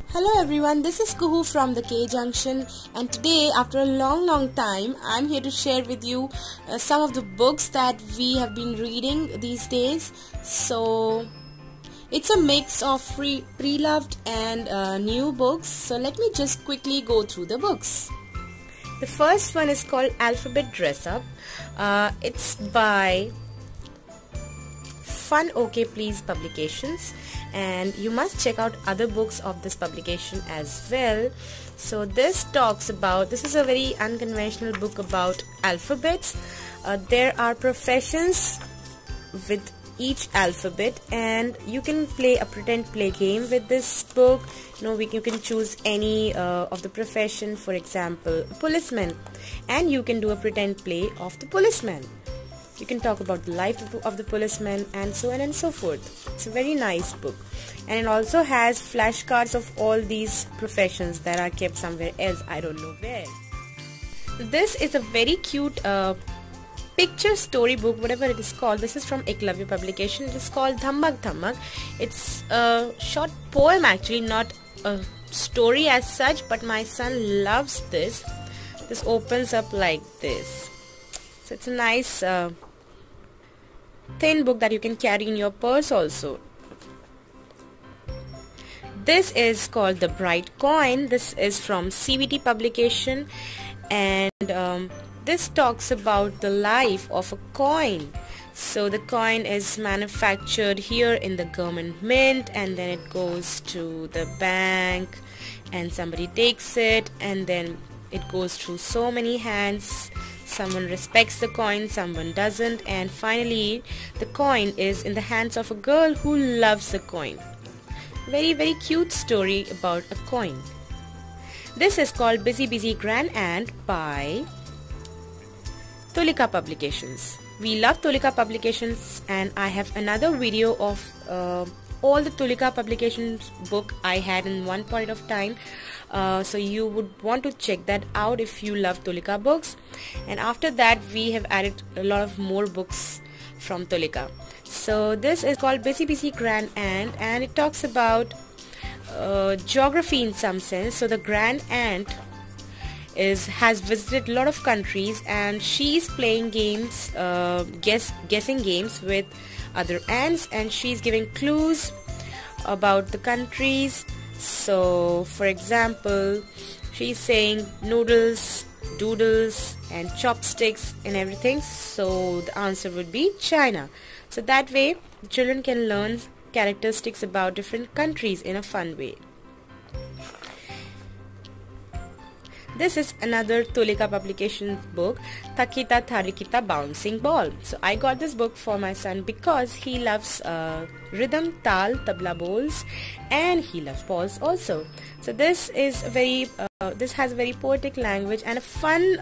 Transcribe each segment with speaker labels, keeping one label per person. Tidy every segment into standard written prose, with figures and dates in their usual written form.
Speaker 1: Hello everyone, this is Kuhoo from the K Junction, and today after a long time I'm here to share with you some of the books that we have been reading these days. So it's a mix of pre-loved and new books. So let me just quickly go through the books. The first one is called Alphabet Dress Up. It's by Fun OK Please Publications, and you must check out other books of this publication as well. So this is a very unconventional book about alphabets. There are professions with each alphabet, and you can play a pretend play game with this book. You can choose any of the profession, for example a policeman, and you can do a pretend play of the policeman. You can talk about the life of the policeman and so on and so forth. It's a very nice book, and it also has flashcards of all these professions that are kept somewhere else, I don't know where. This is a very cute picture storybook, whatever it is called. This is from Eklavya publication. It is called Dhammak Dhammak. It's a short poem actually, not a story as such, but my son loves this. This opens up like this. So it's a nice thin book that you can carry in your purse also. This is called The Bright Coin. This is from CVT publication, and this talks about the life of a coin. So the coin is manufactured here in the government mint, and then it goes to the bank and somebody takes it, and then it goes through so many hands. Someone respects the coin, someone doesn't, and finally the coin is in the hands of a girl who loves the coin. Very cute story about a coin. This is called Busy Busy Grand Aunt by Tulika publications. We love Tulika publications, and I have another video of all the Tulika publications book I had in one point of time. So you would want to check that out if you love Tulika books. And after that we have added a lot of more books from Tulika. So this is called Busy Busy Grand Aunt, and it talks about geography in some sense. So the grand aunt has visited a lot of countries, and she's playing games, guessing games with other ants, and she's giving clues about the countries. So for example, she's saying noodles, doodles and chopsticks and everything, so the answer would be China. So that way children can learn characteristics about different countries in a fun way. This is another Tulika publication book, Takita Tharikita Bouncing Ball. So I got this book for my son because he loves rhythm, tal, tabla bowls, and he loves balls also. So this is this has a very poetic language and a fun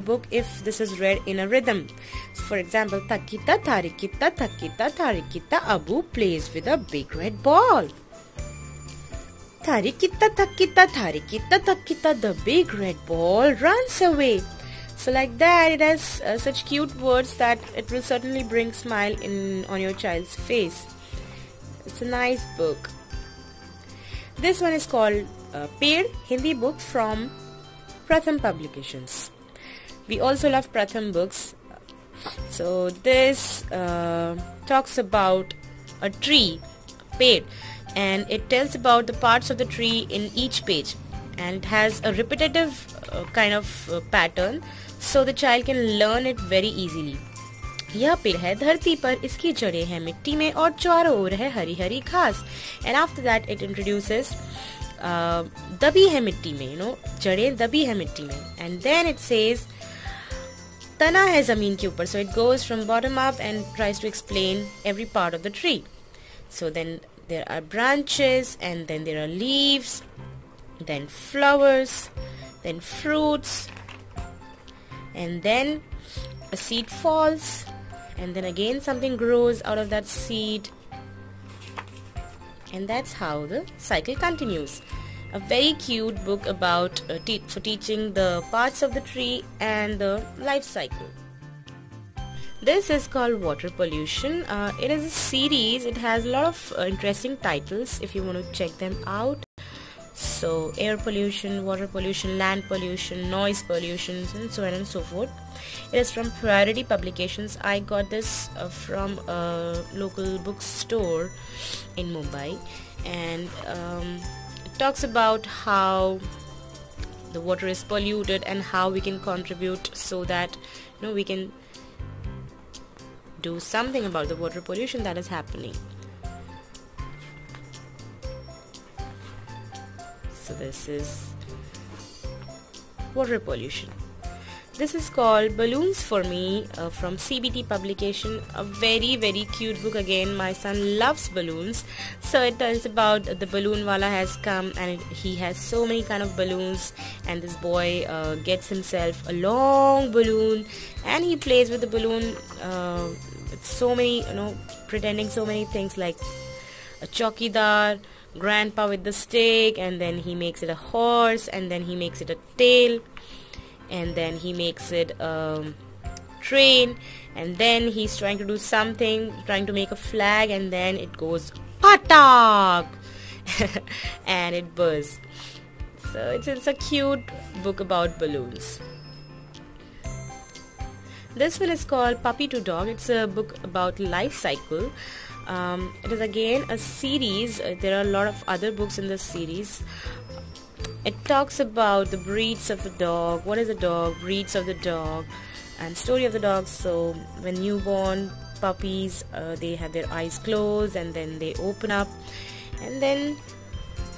Speaker 1: book if this is read in a rhythm. So for example, Takita Tharikita Abu plays with a big red ball. Tharikita Takita, the big red ball runs away. So like that, it has such cute words that it will certainly bring smile on your child's face. It's a nice book. This one is called Paid, Hindi book from Pratham publications. We also love Pratham books. So this talks about a tree, Paid, and it tells about the parts of the tree in each page, and it has a repetitive kind of pattern, so the child can learn it very easily. यह पेड़ है धरती पर, इसकी जड़ें हैं मिट्टी में और चारों ओर है हरी हरी घास. And after that it introduces दबी है मिट्टी में, जड़ें दबी है मिट्टी में, and then it says तना है जमीन के ऊपर. So it goes from bottom up and tries to explain every part of the tree. So then there are branches, and then there are leaves, then flowers, then fruits, and then a seed falls, and then again something grows out of that seed, and that's how the cycle continues. A very cute book about for teaching the parts of the tree and the life cycle. This is called Water Pollution. It is a series. It has a lot of interesting titles if you want to check them out. So So air pollution, water pollution, land pollution, noise pollution, and so on and so forth. It is from Priority Publications. I got this from a local bookstore in Mumbai, and it talks about how the water is polluted and how we can contribute so that we can do something about the water pollution that is happening. So this is water pollution. This is called Balloons for Me from CBT Publication. A very cute book. Again, my son loves balloons, so it tells about the balloon wala has come, and he has so many kind of balloons, and this boy gets himself a long balloon and he plays with the balloon with so many, pretending so many things like a chowkidar, grandpa with the stick, and then he makes it a horse, and then he makes it a tail, and then he makes it a train, and then he's trying to do something, trying to make a flag, and then it goes patak and it bursts. So it's a cute book about balloons. This one is called Puppy to Dog. It's a book about life cycle. It is again a series. There are a lot of other books in this series. It talks about the breeds of the dog, what is a dog, breeds of the dog, and story of the dog. So when newborn puppies, they have their eyes closed and then they open up, and then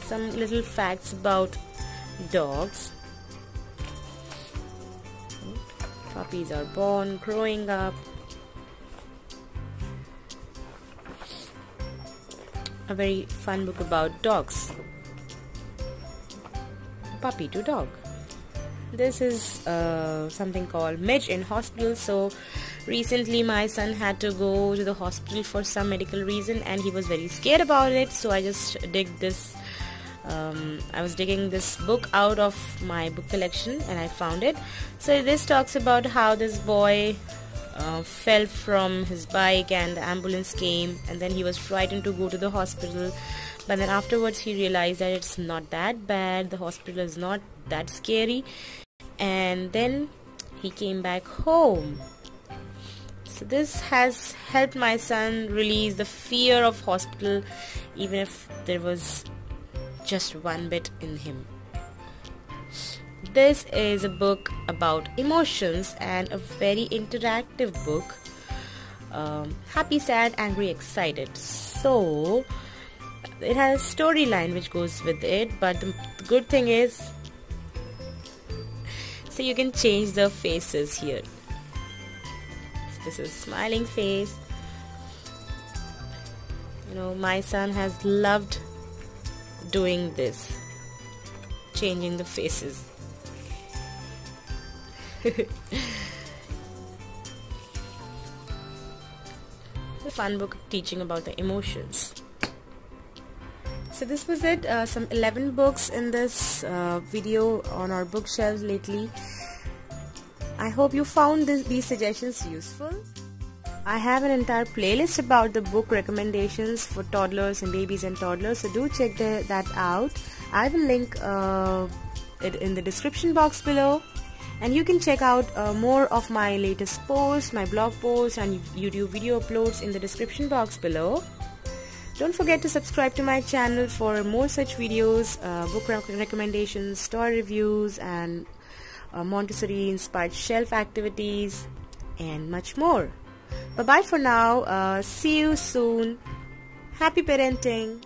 Speaker 1: some little facts about dogs. Puppies are born, growing up. A very fun book about dogs. Puppy to Dog. This is something called Midge in Hospital. So recently my son had to go to the hospital for some medical reason, and he was very scared about it. So I just I was digging this book out of my book collection, and I found it. So this talks about how this boy fell from his bike and the ambulance came, and then he was frightened to go to the hospital, but then afterwards he realized that it's not that bad, the hospital is not that scary, and then he came back home. So this has helped my son release the fear of hospital, even if there was just one bit in him. This is a book about emotions and a very interactive book. Happy, sad, angry, excited. So it has a storyline which goes with it, but the good thing is, so you can change the faces here. So this is smiling face. My son has loved doing this, changing the faces. A fun book teaching about the emotions. So this was it, some 11 books in this video on our bookshelves lately. I hope you found these suggestions useful. I have an entire playlist about the book recommendations for toddlers and babies and toddlers, so do check that out. I will link it in the description box below, and you can check out more of my latest posts, my blog posts and YouTube video uploads in the description box below. Don't forget to subscribe to my channel for more such videos, book recommendations, toy reviews, and Montessori inspired shelf activities, and much more. Bye bye for now. See you soon. Happy parenting.